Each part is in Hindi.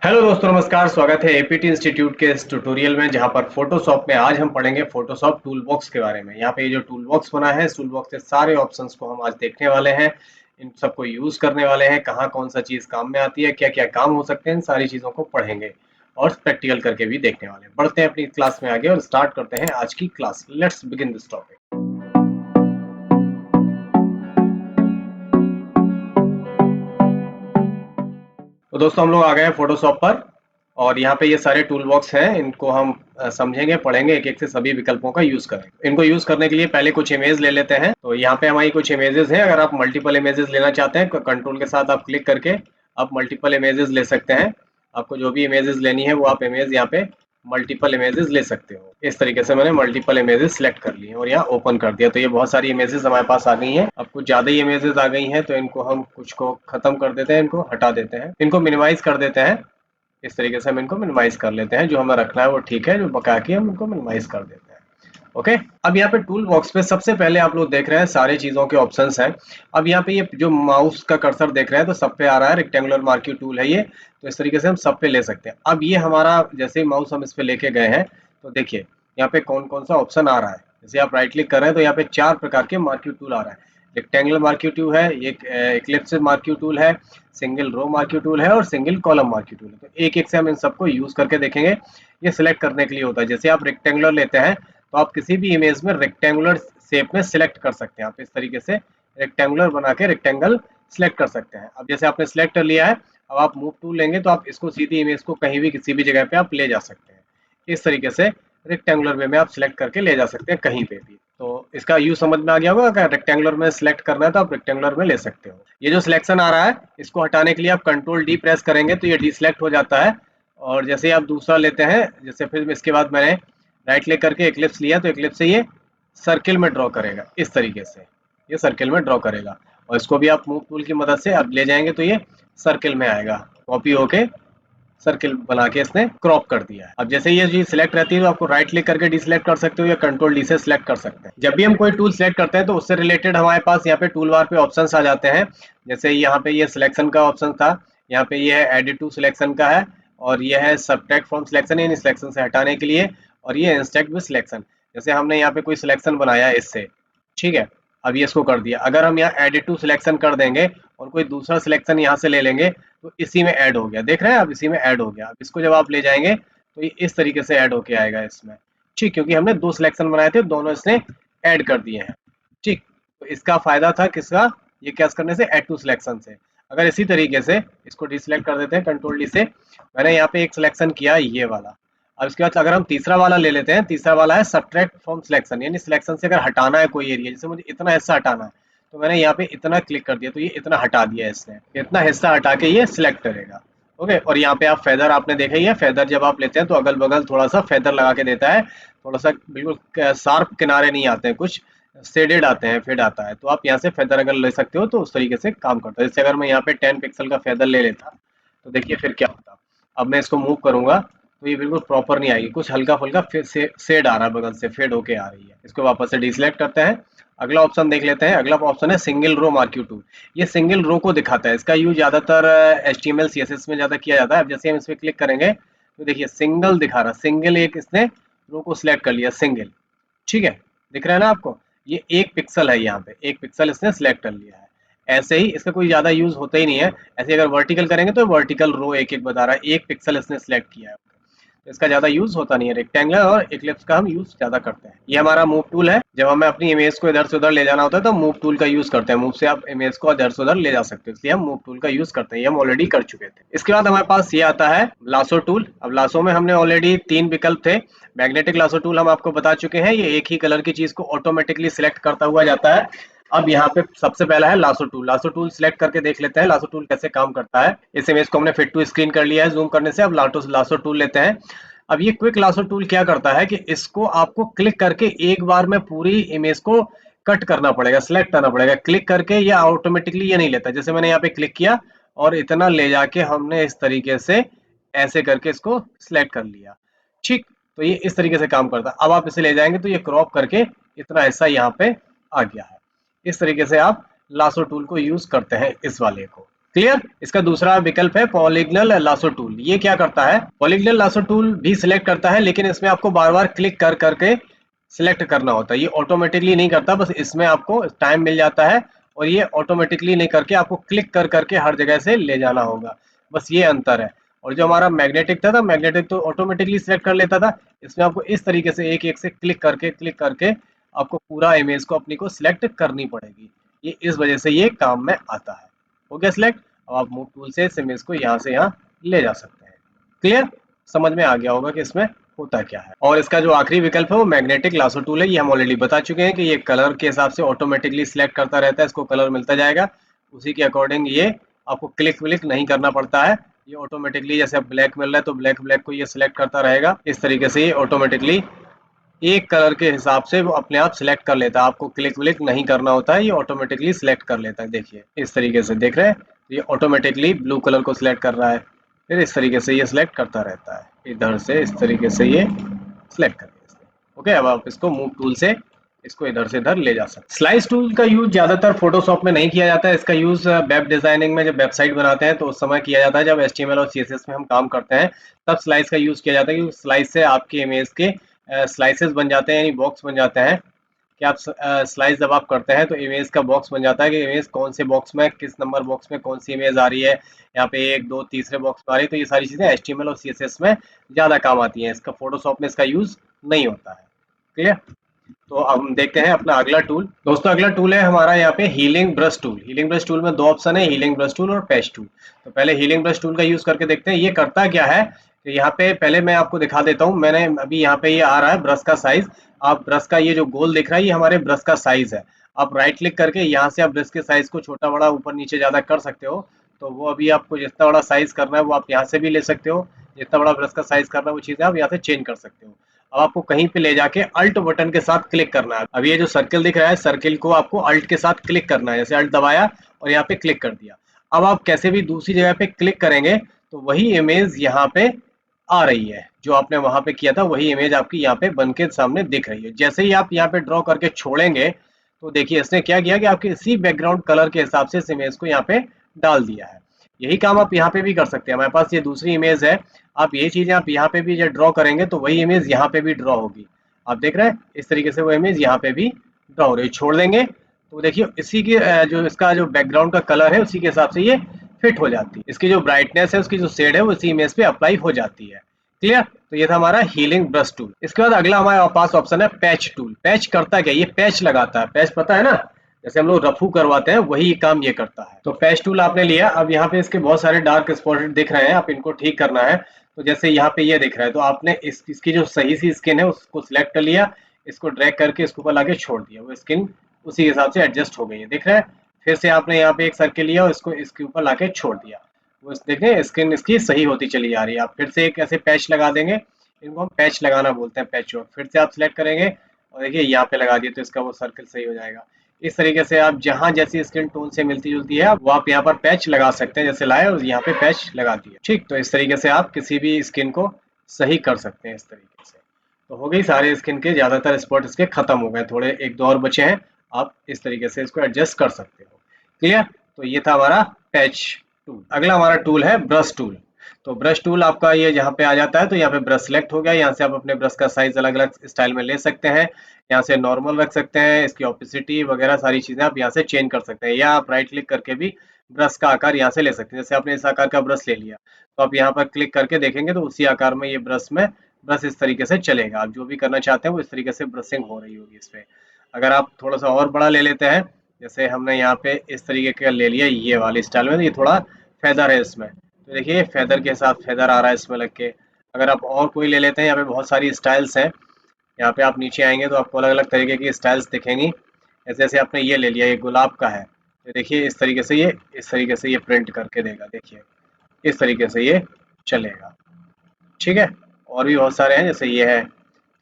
हेलो दोस्तों, नमस्कार। स्वागत है एपीटी इंस्टीट्यूट के इस ट्यूटोरियल में, जहां पर फोटोशॉप में आज हम पढ़ेंगे फोटोशॉप टूल बॉक्स के बारे में। यहाँ पे ये जो टूल बॉक्स बना है, इस टूल बॉक्स के सारे ऑप्शंस को हम आज देखने वाले हैं, इन सबको यूज करने वाले हैं, कहाँ कौन सा चीज काम में आती है, क्या क्या काम हो सकते हैं, इन सारी चीजों को पढ़ेंगे और प्रैक्टिकल करके भी देखने वाले हैं। बढ़ते हैं अपनी क्लास में आगे और स्टार्ट करते हैं आज की class. Let's begin this topic. तो दोस्तों, हम लोग आ गए हैं फोटोशॉप पर और यहाँ पे ये सारे टूल बॉक्स हैं, इनको हम समझेंगे, पढ़ेंगे, एक एक से सभी विकल्पों का यूज करेंगे। इनको यूज करने के लिए पहले कुछ इमेज ले लेते हैं। तो यहाँ पे हमारी कुछ इमेजेस हैं। अगर आप मल्टीपल इमेजेस लेना चाहते हैं, कंट्रोल के साथ आप क्लिक करके आप मल्टीपल इमेजेस ले सकते हैं। आपको जो भी इमेजेस लेनी है वो आप इमेज यहाँ पे मल्टीपल इमेजेस ले सकते हो। इस तरीके से मैंने मल्टीपल इमेजेस सेलेक्ट कर लिए और यहाँ ओपन कर दिया। तो ये बहुत सारी इमेजेस हमारे पास आ गई हैं। अब कुछ ज्यादा ही इमेजेस आ गई हैं, तो इनको हम कुछ को खत्म कर देते हैं, इनको हटा देते हैं, इनको मिनिमाइज कर देते हैं। इस तरीके से हम इनको मिनिमाइज कर लेते हैं। जो हमें रखना है वो ठीक है, जो बका के हम इनको मिनिमाइज कर देते हैं। ओके। अब यहाँ पे टूल बॉक्स पे सबसे पहले आप लोग देख रहे हैं सारे चीजों के ऑप्शंस हैं। अब यहाँ पे ये जो माउस का कर्सर देख रहे हैं, तो सब पे आ रहा है रेक्टेंगुलर मार्क्यू टूल है ये। तो इस तरीके से हम सब पे ले सकते हैं। अब ये हमारा जैसे ही माउस हम इस पे लेके गए हैं, तो देखिए यहाँ पे कौन कौन सा ऑप्शन आ रहा है। जैसे आप राइट क्लिक कर रहे हैं तो यहाँ पे 4 प्रकार के मार्क्यू टूल आ रहा है। रेक्टेंगुलर मार्क्यू टूल है, ये इक्लिप्स मार्क्यू टूल है, सिंगल रो मार्क्यू टूल है और सिंगल कॉलम मार्क्यू टूल है। तो एक एक से हम इन सबको यूज करके देखेंगे। ये सिलेक्ट करने के लिए होता है। जैसे आप रेक्टेंगुलर लेते हैं तो आप किसी भी इमेज में रेक्टेंगुलर शेप में सिलेक्ट कर सकते हैं। आप इस तरीके से रेक्टेंगुलर बना के रेक्टेंगल सिलेक्ट कर सकते हैं। अब जैसे आपने सिलेक्ट कर लिया है, अब आप मूव टूल लेंगे तो आप इसको सीधी इमेज को कहीं भी किसी भी जगह पे आप ले जा सकते हैं। इस तरीके से रेक्टेंगुलर वे में आप सिलेक्ट करके ले जा सकते हैं कहीं पे भी। तो इसका यूज समझ में आ गया होगा। अगर रेक्टेंगुलर में सिलेक्ट करना है तो आप रेक्टेंगुलर में ले सकते हो। ये जो सिलेक्शन आ रहा है, इसको हटाने के लिए आप कंट्रोल डी प्रेस करेंगे तो ये डिसलेक्ट हो जाता है। और जैसे ही आप दूसरा लेते हैं, जैसे फिर इसके बाद मैंने राइट क्लिक करके इक्लिप्स लिया, तो इक्लिप्स से ये सर्किल में ड्रॉ करेगा। इस तरीके से ये सर्किल में ड्रॉ करेगा। और इसको भी आप मूव टूल की मदद से अब ले जाएंगे तो ये सर्किल में आएगा, कॉपी होके सर्किल बना के इसने क्रॉप कर दिया है। अब जैसे ये चीज सिलेक्ट रहती है तो आपको राइट क्लिक करके डिसलेक्ट कर सकते हो या कंट्रोल डी से सिलेक्ट कर सकते हैं। जब भी हम कोई टूल सिलेक्ट करते हैं तो उससे रिलेटेड हमारे पास यहाँ पे टूल बार पे ऑप्शंस आ जाते हैं। जैसे यहाँ पे ये सिलेक्शन का ऑप्शन था, यहाँ पे ये है एडिट टू सिलेक्शन का है, और ये है subtract from selection, in selection से हटाने के लिए, और ये इंस्टेक्ट विद सिलेक्शन। जैसे हमने यहाँ पे कोई सिलेक्शन बनाया है इससे, ठीक है, अब ये इसको कर दिया। अगर हम यहाँ एडिट टू सिलेक्शन कर देंगे और कोई दूसरा सिलेक्शन यहाँ से ले लेंगे तो इसी में ऐड हो गया। देख रहे हैं, अब इसी में ऐड हो गया। अब इसको जब आप ले जाएंगे तो ये इस तरीके से ऐड होके आएगा इसमें, ठीक, क्योंकि हमने 2 सिलेक्शन बनाए थे, दोनों इसने ऐड कर दिए हैं। ठीक, तो इसका फायदा था किसका, ये कैस करने से, ऐड टू सिलेक्शन से। अगर इसी तरीके से इसको डिसलेक्ट कर देते हैं कंट्रोल डी से, मैंने यहाँ पे एक सिलेक्शन किया ये वाला। अब इसके बाद अगर हम तीसरा वाला ले लेते हैं, तीसरा वाला है सब्ट्रैक्ट फ्रॉम सिलेक्शन, यानी सिलेक्शन से अगर हटाना है कोई एरिया, जैसे मुझे इतना हिस्सा हटाना है, तो मैंने यहाँ पे इतना क्लिक कर दिया तो ये इतना हटा दिया है इसने। इतना हिस्सा हटा के ये सिलेक्ट करेगा। ओके। और यहाँ पे आप फेदर आपने देखा ही है, फेदर जब आप लेते हैं तो अगल बगल थोड़ा सा फेदर लगा के देता है। थोड़ा सा बिल्कुल शार्प किनारे नहीं आते हैं, कुछ शेडेड आते हैं, फेड आता है। तो आप यहाँ से फेदर अगर ले सकते हो तो उस तरीके से काम करता है। जैसे अगर मैं यहाँ पे 10 पिक्सल का फेदर ले लेता तो देखिए फिर क्या होता। अब मैं इसको मूव करूंगा तो ये बिल्कुल प्रॉपर नहीं आएगी, कुछ हल्का फुल्का शेड आ रहा है, बगल से फेड होके आ रही है। इसको वापस से डिसलेक्ट करते हैं। अगला ऑप्शन देख लेते हैं। अगला ऑप्शन है सिंगल रो मार्क्यू टूल। ये सिंगल रो को दिखाता है। इसका यूज ज्यादातर HTML CSS में ज्यादा किया जाता है। अब जैसे हम इस पर क्लिक करेंगे तो देखिए सिंगल दिखा रहा है, सिंगल एक इसने रो को सिलेक्ट कर लिया, सिंगल, ठीक है, दिख रहा है ना आपको। ये 1 पिक्सल है, यहाँ पे 1 पिक्सल इसने सिलेक्ट कर लिया है। ऐसे ही इसका कोई ज्यादा यूज होता ही नहीं है। ऐसे अगर वर्टिकल करेंगे तो वर्टिकल रो एक एक बता रहा है, 1 पिक्सल इसने सिलेक्ट किया है। तो इसका ज्यादा यूज होता नहीं है। रेक्टेंगुलर और इक्लिप्स का हम यूज ज्यादा करते हैं। ये हमारा मूव टूल है। जब हमें अपनी इमेज को इधर से उधर ले जाना होता है तो मूव टूल का यूज करते हैं। मूव से आप इमेज को इधर से उधर ले जा सकते हो, इसलिए हम मूव टूल का यूज करते हैं। ये हम ऑलरेडी कर चुके थे। इसके बाद हमारे पास ये आता है लासो टूल। अब लासो में हमने ऑलरेडी 3 विकल्प थे। मैग्नेटिक लासो टूल हम आपको बता चुके हैं, ये एक ही कलर की चीज को ऑटोमेटिकली सिलेक्ट करता हुआ जाता है। अब यहाँ पे सबसे पहला है lasso tool. Lasso tool select करके देख लेते हैं लासो टूल कैसे काम करता है। इस इमेज को हमने फिट टू स्क्रीन कर लिया है जूम करने से। अब लासो टूल लेते हैं। अब ये क्विक लासो टूल क्या करता है कि इसको आपको क्लिक करके एक बार में पूरी इमेज को कट करना पड़ेगा, सिलेक्ट करना पड़ेगा। क्लिक करके ये ऑटोमेटिकली ये नहीं लेता। जैसे मैंने यहाँ पे क्लिक किया और इतना ले जाके हमने इस तरीके से ऐसे करके इसको सिलेक्ट कर लिया, ठीक। तो ये इस तरीके से काम करता है। अब आप इसे ले जाएंगे तो ये क्रॉप करके इतना हिस्सा यहाँ पे आ गया है। इस तरीके से आप लासो टूल को यूज करते हैं, इस वाले को। क्लियर। इसका दूसरा विकल्प है पॉलीगनल लासो टूल। ये क्या करता है, पॉलीगनल लासो टूल भी सिलेक्ट करता है, लेकिन इसमें आपको बार बार क्लिक कर करके सिलेक्ट करना होता है। ये ऑटोमेटिकली नहीं करता, बस इसमें आपको टाइम मिल जाता है और ये ऑटोमेटिकली नहीं करके आपको क्लिक कर करके हर जगह से ले जाना होगा। बस ये अंतर है। और जो हमारा मैग्नेटिक था, मैग्नेटिक तो ऑटोमेटिकली सिलेक्ट कर लेता था। इसमें आपको इस तरीके से एक एक से क्लिक करके आपको पूरा इमेज को अपनी को सिलेक्ट करनी पड़ेगी। ये इस वजह से ये काम में आता है। हो गया सिलेक्ट। अब आप मूव टूल से इस इमेज को यहाँ से यहाँ ले जा सकते हैं। क्लियर, समझ में आ गया होगा कि इसमें होता क्या है। और इसका जो आखिरी विकल्प है वो मैग्नेटिक लासो टूल है। ये हम ऑलरेडी बता चुके हैं कि ये कलर के हिसाब से ऑटोमेटिकली सिलेक्ट करता रहता है, इसको कलर मिलता जाएगा, उसी के अकॉर्डिंग ये आपको क्लिक विलिक नहीं करना पड़ता है। ये ऑटोमेटिकली जैसे ब्लैक मिल रहा है तो ब्लैक ब्लैक को ये सिलेक्ट करता रहेगा। इस तरीके से ये ऑटोमेटिकली एक कलर के हिसाब से वो अपने आप सिलेक्ट कर लेता है, आपको क्लिक विलिक नहीं करना होता है, ये ऑटोमेटिकली सिलेक्ट कर लेता है। देखिए इस तरीके से देख रहे हैं, ये ऑटोमेटिकली ब्लू कलर को सिलेक्ट कर रहा है, फिर इस तरीके से ये सिलेक्ट करता रहता है, इधर से इस तरीके से ये सिलेक्ट कर लिया। ओके, अब आप इसको मूव टूल से इसको इधर से इधर ले जा सकते हैं। स्लाइस टूल का यूज ज्यादातर फोटोशॉप में नहीं किया जाता है। इसका यूज वेब डिजाइनिंग में जब वेबसाइट बनाते हैं तो उस समय किया जाता है, जब HTML और CSS में हम काम करते हैं तब स्लाइस का यूज किया जाता है, क्योंकि स्लाइस से आपकी इमेज के स्लाइसेस बन जाते हैं, यानी बॉक्स बन जाते हैं कि आप स्लाइस जब आप करते हैं तो इमेज का बॉक्स बन जाता है कि इमेज कौन से बॉक्स में, किस नंबर बॉक्स में कौन सी इमेज आ रही है, यहाँ पे 1 2 तीसरे बॉक्स में आ रही है। तो ये सारी चीजें HTML और CSS में ज्यादा काम आती हैं, इसका फोटोशॉप में इसका यूज नहीं होता है। क्लियर। तो अब हम देखते हैं अपना अगला टूल। दोस्तों अगला टूल है हमारा यहाँ पे healing brush tool. Healing brush tool में 2 ऑप्शन है, हीलिंग ब्रश टूल और पैच टूल। तो पहले हीलिंग ब्रश टूल का यूज करके देखते हैं ये करता क्या है। तो यहाँ पे पहले मैं आपको दिखा देता हूँ, मैंने अभी यहाँ पे ये आ रहा है ब्रश का साइज। आप ब्रश का ये जो गोल दिख रहा है ये हमारे ब्रश का साइज है। आप राइट क्लिक करके यहाँ से आप ब्रश के साइज को छोटा बड़ा ऊपर नीचे ज्यादा कर सकते हो। तो वो अभी आपको जितना बड़ा साइज करना है वो आप यहाँ से भी ले सकते हो, जितना बड़ा ब्रश का साइज करना है वो चीजें आप यहाँ से चेंज कर सकते हो। अब आपको कहीं पे ले जाके अल्ट बटन के साथ क्लिक करना है। अब ये जो सर्किल दिख रहा है, सर्किल को आपको अल्ट के साथ क्लिक करना है, जैसे अल्ट दबाया और यहाँ पे क्लिक कर दिया। अब आप कैसे भी दूसरी जगह पे क्लिक करेंगे तो वही इमेज यहाँ पे आ रही है, जो आपने वहां पे किया था वही इमेज आपकी यहाँ पे बन के सामने दिख रही है। जैसे ही आप यहाँ पे ड्रॉ करके छोड़ेंगे तो देखिए इसने क्या किया कि आपके इसी बैकग्राउंड कलर के हिसाब से इस इमेज को यहाँ पे डाल दिया है। यही काम आप यहाँ पे भी कर सकते हैं। हमारे पास ये दूसरी इमेज है, आप ये चीजें आप यहाँ पे भी जब ड्रॉ करेंगे तो वही इमेज यहाँ पे भी ड्रॉ होगी। आप देख रहे हैं इस तरीके से वो इमेज यहाँ पे भी ड्रॉ हो रही है। छोड़ देंगे तो देखिए इसी की जो इसका जो बैकग्राउंड का कलर है उसी के हिसाब से ये फिट हो जाती है। इसकी जो ब्राइटनेस है, उसकी जो शेड है वो इसी इमेज पे अप्लाई हो जाती है। क्लियर। तो ये था हमारा हीलिंग ब्रश टूल। इसके बाद अगला हमारे पास ऑप्शन है पैच टूल। पैच करता क्या, ये पैच लगाता है। पैच पता है ना, जैसे हम लोग रफू करवाते हैं वही काम ये करता है। तो पैच टूल आपने लिया, अब यहाँ पे इसके बहुत सारे डार्क स्पॉट दिख रहे हैं, आप इनको ठीक करना है। तो जैसे यहाँ पे ये दिख रहा है तो आपने इसकी जो सही सी स्किन है उसको सिलेक्ट कर लिया, इसको ड्रैग करके इसके ऊपर लाके छोड़ दिया, वो स्किन उसी हिसाब से एडजस्ट हो गई है। दिख रहा है। फिर से आपने यहाँ पे एक सर्किल लिया और इसको इसके ऊपर लाके छोड़ दिया, वो देखें स्किन इसकी सही होती चली जा रही है। आप फिर से एक ऐसे पैच लगा देंगे, इनको हम पैच लगाना बोलते हैं, पैच वर्क। फिर से आप सिलेक्ट करेंगे और देखिए यहाँ पे लगा दिए तो इसका वो सर्कल सही हो जाएगा। इस तरीके से आप जहां जैसी स्किन टोन से मिलती जुलती है वो आप यहाँ पर पैच लगा सकते हैं, जैसे लाए और यहाँ पे पैच लगा दिया। ठीक, तो इस तरीके से आप किसी भी स्किन को सही कर सकते हैं इस तरीके से। तो हो गई, सारे स्किन के ज्यादातर स्पॉट इसके खत्म हो गए, थोड़े 1 2 और बचे हैं। आप इस तरीके से इसको एडजस्ट कर सकते हो। क्लियर। तो ये था हमारा पैच टूल। अगला हमारा टूल है ब्रश टूल। तो ब्रश टूल आपका ये यहाँ पे आ जाता है, तो यहाँ पे ब्रश सेलेक्ट हो गया। यहाँ से आप अपने ब्रश का साइज अलग अलग स्टाइल में ले सकते हैं, यहाँ से नॉर्मल रख सकते हैं, इसकी ऑपेसिटी वगैरह सारी चीजें आप यहाँ से चेंज कर सकते हैं, या आप राइट क्लिक करके भी ब्रश का आकार यहाँ से ले सकते हैं। जैसे आपने इस आकार का ब्रश ले लिया तो आप यहाँ पर क्लिक करके देखेंगे तो उसी आकार में ये ब्रश इस तरीके से चलेगा। आप जो भी करना चाहते हैं वो इस तरीके से ब्रशिंग हो रही होगी इस पे। अगर आप थोड़ा सा और बड़ा ले लेते हैं, जैसे हमने यहाँ पे इस तरीके का ले लिया ये वाली स्टाइल में, तो ये थोड़ा फेदर है इसमें, तो देखिए फेदर के साथ फेदर आ रहा है इसमें लग के। अगर आप और कोई ले लेते हैं, यहाँ पे बहुत सारी स्टाइल्स हैं, यहाँ पे आप नीचे आएंगे तो आपको अलग अलग तरीके की स्टाइल्स दिखेंगी। जैसे जैसे आपने ये ले लिया, ये गुलाब का है, तो देखिए इस तरीके से ये प्रिंट करके देगा। देखिए इस तरीके से ये चलेगा। ठीक है। और भी बहुत सारे हैं, जैसे ये है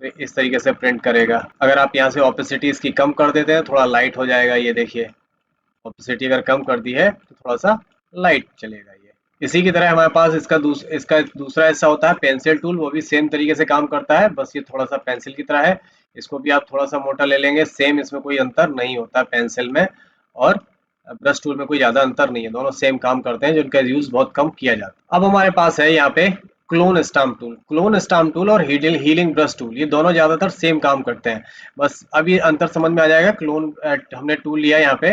तो इस तरीके से प्रिंट करेगा। अगर आप यहाँ से ऑपेसिटी इसकी कम कर देते हैं थोड़ा लाइट हो जाएगा। ये देखिए ऑपेसिटी अगर कम कर दी है तो थोड़ा सा लाइट चलेगा ये। इसी की तरह हमारे पास इसका दूसरा हिस्सा होता है पेंसिल टूल। वो भी सेम तरीके से काम करता है, बस ये थोड़ा सा पेंसिल की तरह है। इसको भी आप थोड़ा सा मोटा ले लेंगे, सेम, इसमें कोई अंतर नहीं होता पेंसिल में और ब्रश टूल में कोई ज्यादा अंतर नहीं है, दोनों सेम काम करते हैं, जिनका यूज बहुत कम किया जाता है। अब हमारे पास है यहाँ पे clone stamp tool. Clone stamp tool और हीलिंग ब्रश टूल, ये दोनों ज्यादातर सेम काम करते हैं। बस अब ये अंतर समझ में आ जाएगा। क्लोन हमने टूल लिया, यहाँ पे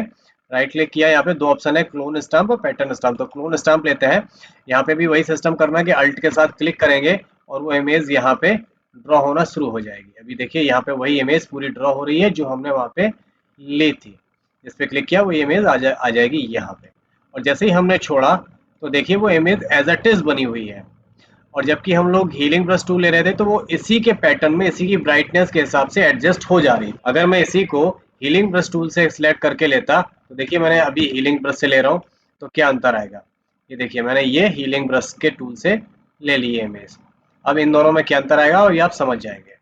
राइट क्लिक किया, यहाँ पे दो ऑप्शन है, क्लोन स्टाम्प और पैटर्न स्टाम्प। तो क्लोन स्टाम्प लेते हैं। यहाँ पे भी वही सिस्टम करना है कि अल्ट के साथ क्लिक करेंगे और वो इमेज यहाँ पे ड्रॉ होना शुरू हो जाएगी। अभी देखिए यहाँ पे वही इमेज पूरी ड्रॉ हो रही है जो हमने वहाँ पे ली थी। इस पे क्लिक किया, वो इमेज आ जाएगी यहाँ पे। और जैसे ही हमने छोड़ा तो देखिए वो इमेज एज इट इज बनी हुई है। और जबकि हम लोग हीलिंग ब्रश टूल ले रहे थे तो वो इसी के पैटर्न में, इसी की ब्राइटनेस के हिसाब से एडजस्ट हो जा रही है। अगर मैं इसी को हीलिंग ब्रश टूल से सिलेक्ट करके लेता तो देखिए मैंने अभी हीलिंग ब्रश से ले रहा हूँ तो क्या अंतर आएगा। ये देखिए मैंने ये हीलिंग ब्रश के टूल से ले ली है इमेज। अब इन दोनों में क्या अंतर आएगा और ये आप समझ जाएंगे।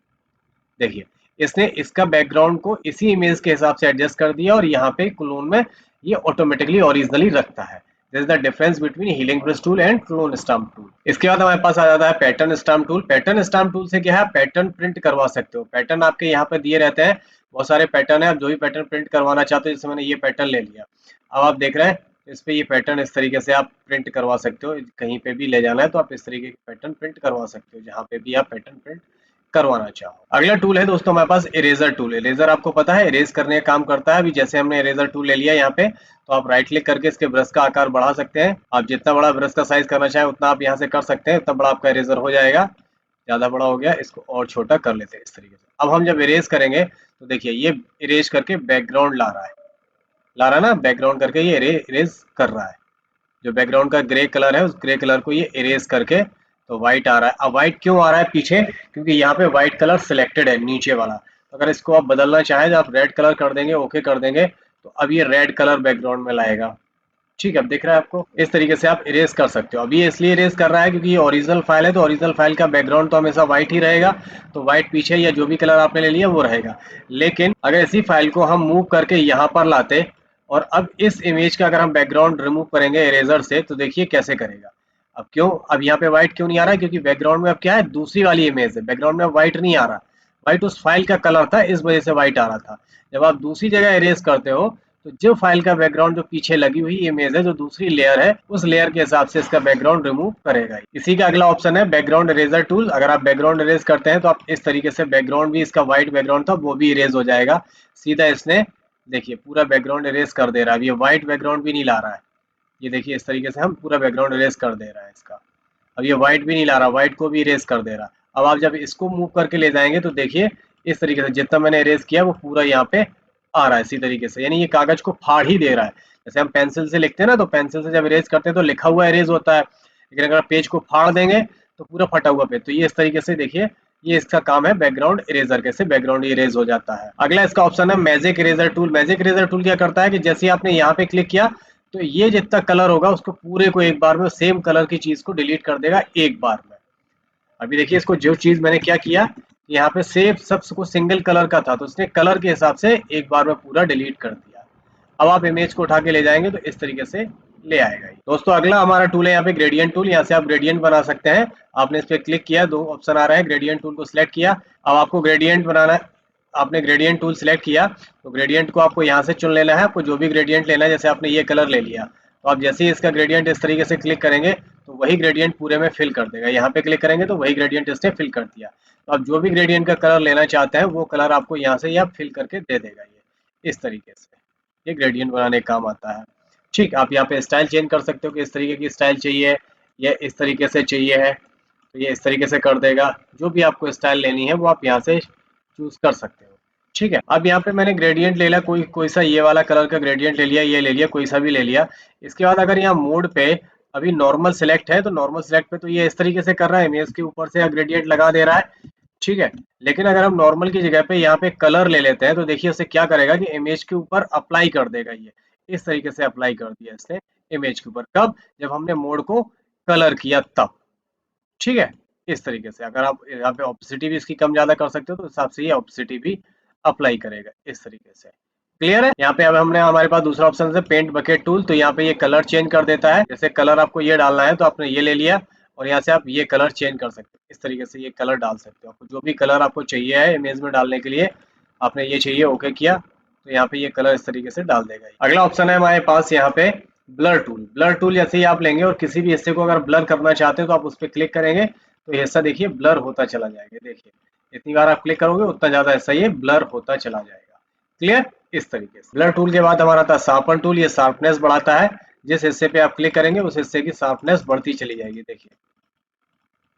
देखिए इसने इसका बैकग्राउंड को इसी इमेज के हिसाब से एडजस्ट कर दिया और यहाँ पे क्लोन में ये ऑटोमेटिकली ओरिजिनली रखता है। This is the difference between healing brush tool and clone stamp tool. इसके बाद हमारे पास आ जाता है pattern stamp tool. Pattern stamp tool से क्या है, पैटर्न प्रिंट करवा सकते हो। पैटर्न आपके यहाँ पे दिए रहते हैं, बहुत सारे पैटर्न है, आप जो भी पैटर्न प्रिंट करवाना चाहते हो। जैसे मैंने ये पैटर्न ले लिया, अब आप देख रहे हैं इस पे ये पैटर्न इस तरीके से आप प्रिंट करवा सकते हो। कहीं पे भी ले जाना है तो आप इस तरीके के पैटर्न प्रिंट करवा सकते हो, जहाँ पे भी आप पैटर्न प्रिंट करवाना चाहो। अगला टूल है दोस्तों हमारे पास इरेजर टूल। इरेजर आपको पता है इरेज करने का काम करता है। अभी जैसे हमने इरेजर टूल ले लिया यहाँ पे, तो आप राइट क्लिक करके इसके ब्रश का आकार बढ़ा सकते हैं। आप जितना बड़ा ब्रश का साइज करना चाहें उतना आप यहाँ से कर सकते हैं, उतना बड़ा आपका इरेजर हो जाएगा। ज्यादा बड़ा हो गया, इसको और छोटा कर लेते हैं इस तरीके से। अब हम जब इरेज करेंगे तो देखिए ये इरेज करके बैकग्राउंड ला रहा है, ना बैकग्राउंड करके ये इरेज कर रहा है। जो बैकग्राउंड का ग्रे कलर है उस ग्रे कलर को ये इरेज करके तो व्हाइट आ रहा है। अब व्हाइट क्यों आ रहा है पीछे, क्योंकि यहाँ पे व्हाइट कलर सिलेक्टेड है नीचे वाला। तो अगर इसको आप बदलना चाहें तो आप रेड कलर कर देंगे, ओके कर देंगे, तो अब ये रेड कलर बैकग्राउंड में लाएगा। ठीक है, अब दिख रहा है आपको। इस तरीके से आप इरेज कर सकते हो। अब ये इसलिए इरेज कर रहा है क्योंकि ये ओरिजिनल फाइल है, तो ओरिजिनल फाइल का बैकग्राउंड तो हमेशा व्हाइट ही रहेगा। तो व्हाइट पीछे या जो भी कलर आपने ले लिया वो रहेगा। लेकिन अगर इसी फाइल को हम मूव करके यहाँ पर लाते और अब इस इमेज का अगर हम बैकग्राउंड रिमूव करेंगे इरेजर से तो देखिए कैसे करेगा। अब क्यों, अब यहाँ पे व्हाइट क्यों नहीं आ रहा है, क्योंकि बैकग्राउंड में अब क्या है, दूसरी वाली इमेज है। बैकग्राउंड में व्हाइट नहीं आ रहा, व्हाइट उस फाइल का कलर था, इस वजह से व्हाइट आ रहा था। जब आप दूसरी जगह इरेज करते हो तो जो फाइल का बैकग्राउंड जो पीछे लगी हुई इमेज है, जो दूसरी लेयर है, उस लेयर के हिसाब से इसका बैकग्राउंड रिमूव करेगा। इसी का अगला ऑप्शन है बैकग्राउंड इरेजर टूल। अगर आप बैकग्राउंड इरेज करते हैं तो आप इस तरीके से बैकग्राउंड भी, इसका व्हाइट बैकग्राउंड था वो भी इरेज हो जाएगा। सीधा इसने देखिए पूरा बैकग्राउंड इरेज कर दे रहा है। अब ये व्हाइट बैकग्राउंड भी नहीं ला रहा है। ये देखिए इस तरीके से हम पूरा बैकग्राउंड इरेज कर दे रहा है इसका। अब ये व्हाइट भी नहीं ला रहा, व्हाइट को भी इरेज कर दे रहा। अब आप जब इसको मूव करके ले जाएंगे तो देखिए इस तरीके से जितना मैंने इरेज किया वो पूरा यहाँ पे आ रहा है इसी तरीके से, यानी ये कागज को फाड़ ही दे रहा है। जैसे हम पेंसिल से लिखते हैं ना, तो पेंसिल से जब इरेज करते हैं तो लिखा हुआ इरेज होता है, लेकिन अगर आप पेज को फाड़ देंगे तो पूरा फटा हुआ पेज। तो ये इस तरीके से देखिए ये इसका काम है बैकग्राउंड इरेजर, कैसे बैकग्राउंड इरेज हो जाता है। अगला इसका ऑप्शन है magic eraser tool. Magic eraser tool क्या करता है कि जैसे आपने यहाँ पे क्लिक किया तो ये जितना कलर होगा उसको पूरे को एक बार में सेम कलर की चीज को डिलीट कर देगा एक बार में। अभी देखिए इसको जो चीज मैंने क्या किया, यहाँ पे सेव सबको सिंगल कलर का था तो उसने कलर के हिसाब से एक बार में पूरा डिलीट कर दिया। अब आप इमेज को उठा के ले जाएंगे तो इस तरीके से ले आएगा। दोस्तों अगला हमारा टूल है यहाँ पे ग्रेडियंट टूल। यहाँ से आप ग्रेडियंट बना सकते हैं। आपने इस पे क्लिक किया, दो ऑप्शन आ रहा है, ग्रेडियंट टूल को सिलेक्ट किया। अब आपको ग्रेडियंट बनाना है, आपने ग्रेडियंट टूल सिलेक्ट किया तो ग्रेडियंट को आपको यहाँ से चुन लेना है। आपको जो भी ग्रेडियंट लेना है, जैसे आपने ये कलर ले लिया तो आप जैसे ही इसका ग्रेडियंट इस तरीके से क्लिक करेंगे तो वही ग्रेडियंट पूरे में फिल कर देगा। यहाँ पे क्लिक करेंगे तो वही ग्रेडियंट इसने फिल कर दिया। तो आप जो भी ग्रेडियंट का कलर लेना चाहते हैं वो कलर आपको यहाँ से या फिल करके दे देगा। ये इस तरीके से ये ग्रेडियंट बनाने का काम आता है। ठीक, आप यहाँ पे स्टाइल चेंज कर सकते हो कि इस तरीके की स्टाइल चाहिए या इस तरीके से चाहिए है, तो ये इस तरीके से कर देगा। जो भी आपको स्टाइल लेनी है वो आप यहाँ से चूज कर सकते हो। ठीक है, अब यहाँ पे मैंने ग्रेडियंट ले लिया, कोई सा ये वाला कलर का ग्रेडियंट ले लिया, ये ले लिया, कोई सा भी ले लिया। इसके बाद अगर यहाँ मोड पे अभी नॉर्मल सिलेक्ट है तो नॉर्मल सिलेक्ट पे तो ये इस तरीके से कर रहा है, इमेज के ऊपर से ग्रेडियंट लगा दे रहा है। ठीक है, लेकिन अगर हम नॉर्मल की जगह पे यहाँ पे कलर ले लेते हैं तो देखिए उसे क्या करेगा कि इमेज के ऊपर अप्लाई कर देगा। ये इस तरीके से अप्लाई कर दिया इसने इमेज के ऊपर। कब, जब हमने मोड को कलर किया तब। ठीक है, इस तरीके से अगर आप यहाँ पे ऑपेसिटी भी इसकी कम ज्यादा कर सकते हो तो हिसाब से ये ऑपेसिटी भी अप्लाई करेगा इस तरीके से। क्लियर है। यहाँ पे अब हमने, हमारे पास दूसरा ऑप्शन है पेंट बकेट टूल। तो यहाँ पे ये कलर चेंज कर देता है। जैसे कलर आपको ये डालना है तो आपने ये ले लिया और यहाँ से आप ये कलर चेंज कर सकते हो। इस तरीके से ये कलर डाल सकते हो। आपको जो भी कलर आपको चाहिए है इमेज में डालने के लिए, आपने ये चाहिए ओके किया तो यहाँ पे ये कलर इस तरीके से डाल देगा। अगला ऑप्शन है हमारे पास यहाँ पे ब्लर टूल। ब्लर टूल जैसे ही आप लेंगे और किसी भी हिस्से को अगर ब्लर करना चाहते हो तो आप उस पर क्लिक करेंगे तो ये हिस्सा देखिए ब्लर होता चला जाएगा। देखिए जितनी बार आप क्लिक करोगे उतना ज्यादा हिस्सा ये ब्लर होता चला जाएगा। क्लियर? इस तरीके से। ब्लर टूल के बाद हमारा था शार्पन टूल। ये शार्पनेस बढ़ाता है, जिस हिस्से पे आप क्लिक करेंगे उस हिस्से की शार्पनेस बढ़ती चली जाएगी। देखिए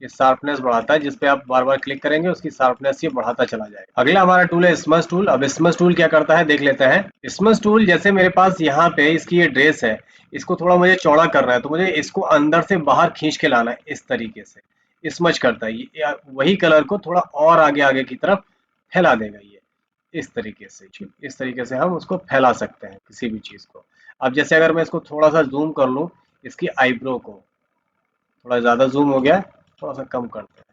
ये शार्पनेस बढ़ाता है, जिस पे आप बार बार क्लिक करेंगे उसकी शार्पनेस ये बढ़ाता चला जाएगा। अगला हमारा टूल है स्मज टूल। अब स्मज टूल क्या करता है देख लेते हैं। स्मज टूल जैसे मेरे पास यहाँ पे इसकी ये ड्रेस है, इसको थोड़ा मुझे चौड़ा करना है तो मुझे इसको अंदर से बाहर खींच के लाना है। इस तरीके से स्मज करता है ये, वही कलर को थोड़ा और आगे आगे की तरफ फैला देगा ये। इस तरीके से, इस तरीके से हम उसको फैला सकते हैं किसी भी चीज को। अब जैसे अगर मैं इसको थोड़ा सा जूम कर लूं, इसकी आईब्रो को थोड़ा ज्यादा जूम हो गया, थोड़ा सा कम करते हैं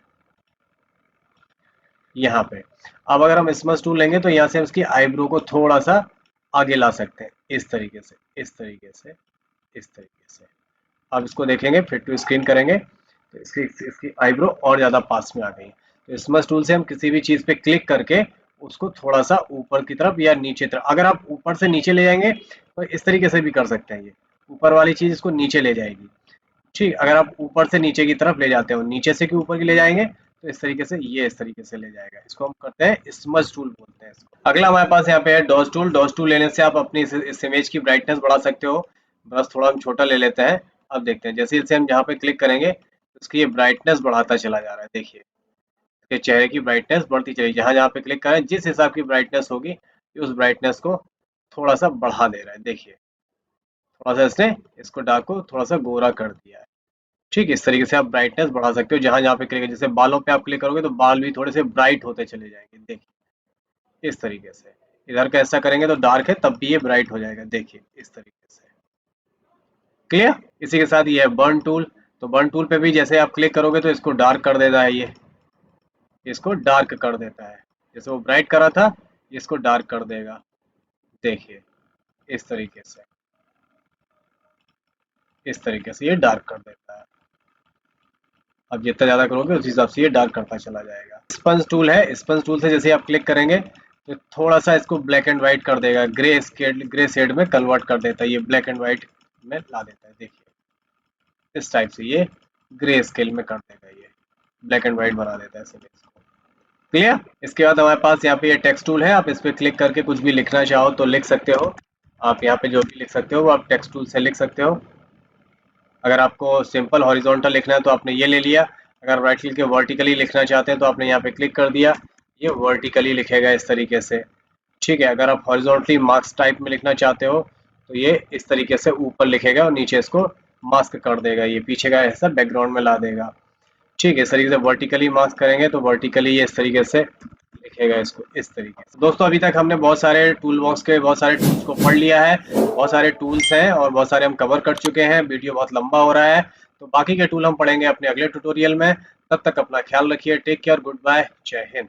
यहाँ पे। अब अगर हम स्मज टूल लेंगे तो यहाँ से उसकी आईब्रो को थोड़ा सा आगे ला सकते हैं। इस तरीके से, इस तरीके से, इस तरीके से। अब इसको देखेंगे, फिट टू स्क्रीन करेंगे तो इसकी आईब्रो और ज्यादा पास में आ गई। तो स्मज टूल से हम किसी भी चीज पे क्लिक करके उसको थोड़ा सा ऊपर की तरफ या नीचे तरफ, अगर आप ऊपर से नीचे ले जाएंगे तो इस तरीके से भी कर सकते हैं। ये ऊपर वाली चीज इसको नीचे ले जाएगी। ठीक, अगर आप ऊपर से नीचे की तरफ ले जाते हो, नीचे से कि ऊपर की ले जाएंगे तो इस तरीके से, ये इस तरीके से ले जाएगा। इसको हम करते हैं स्मज टूल बोलते हैं इसको। अगला हमारे पास यहाँ पे है डॉज टूल। डॉज टूल लेने से आप अपनी इस इमेज की ब्राइटनेस बढ़ा सकते हो। ब्रश थोड़ा हम छोटा ले लेते हैं। अब देखते हैं, जैसे जैसे हम जहाँ पे क्लिक करेंगे उसकी ये ब्राइटनेस बढ़ाता चला जा रहा है। देखिए इसके चेहरे की ब्राइटनेस बढ़ती चली, जहाँ जहाँ पे क्लिक करें जिस हिसाब की ब्राइटनेस होगी उस ब्राइटनेस को थोड़ा सा बढ़ा दे रहा है। देखिए थोड़ा सा इसने इसको डार्क को थोड़ा सा गोरा कर दिया है। ठीक है, इस तरीके से आप ब्राइटनेस बढ़ा सकते हो जहां जहां पे क्लिक, जैसे बालों पे आप क्लिक करोगे तो बाल भी थोड़े से ब्राइट होते चले जाएंगे। देखिए इस तरीके से। इधर का ऐसा करेंगे तो डार्क है तब भी ये ब्राइट हो जाएगा। देखिए इस तरीके से। क्लियर? इसी के साथ ये है बर्न टूल। तो बर्न टूल पे भी जैसे आप क्लिक करोगे तो इसको डार्क कर देता है ये, इसको डार्क कर देता है। जैसे वो ब्राइट करा था इसको डार्क कर देगा। देखिए इस तरीके से, इस तरीके से ये डार्क कर देता है। अब जितना ज्यादा करोगे उस हिसाब से ये डार्क करता चला जाएगा। स्पंज टूल है। स्पंज टूल से जैसे आप क्लिक करेंगे तो थोड़ा सा इसको ब्लैक एंड व्हाइट कर देगा, ग्रे शेड में कन्वर्ट कर देता है, ये ब्लैक एंड व्हाइट में ला देता है। देखिए इस टाइप से ये ग्रे स्केल में कर देगा, ये ब्लैक एंड व्हाइट बना देता है इस इमेज को। क्लियर? इसके बाद हमारे पास यहाँ पे ये टेक्स्ट टूल है। आप इस पे क्लिक करके कुछ भी लिखना चाहो तो लिख सकते हो। आप यहाँ पे जो भी लिख सकते हो वो आप टेक्स्ट टूल से लिख सकते हो। अगर आपको सिंपल हॉरिजॉन्टल लिखना है तो आपने ये ले लिया। अगर राइट क्लिक के वर्टिकली लिखना चाहते हैं तो आपने यहाँ पे क्लिक कर दिया, ये वर्टिकली लिखेगा इस तरीके से। ठीक है, अगर आप हॉरिजॉन्टली मार्क्स टाइप में लिखना चाहते हो तो ये इस तरीके से ऊपर लिखेगा और नीचे इसको मास्क कर देगा, ये पीछे का ऐसा बैकग्राउंड में ला देगा। ठीक है, इस तरीके से वर्टिकली मास्क करेंगे तो वर्टिकली ये इस तरीके से लिखेगा इसको, इस तरीके से। दोस्तों अभी तक हमने बहुत सारे टूल बॉक्स के बहुत सारे टूल्स को पढ़ लिया है। बहुत सारे टूल्स हैं और बहुत सारे हम कवर कर चुके हैं। वीडियो बहुत लंबा हो रहा है तो बाकी के टूल हम पढ़ेंगे अपने अगले ट्यूटोरियल में। तब तक अपना ख्याल रखिए। टेक केयर, गुड बाय, जय हिंद।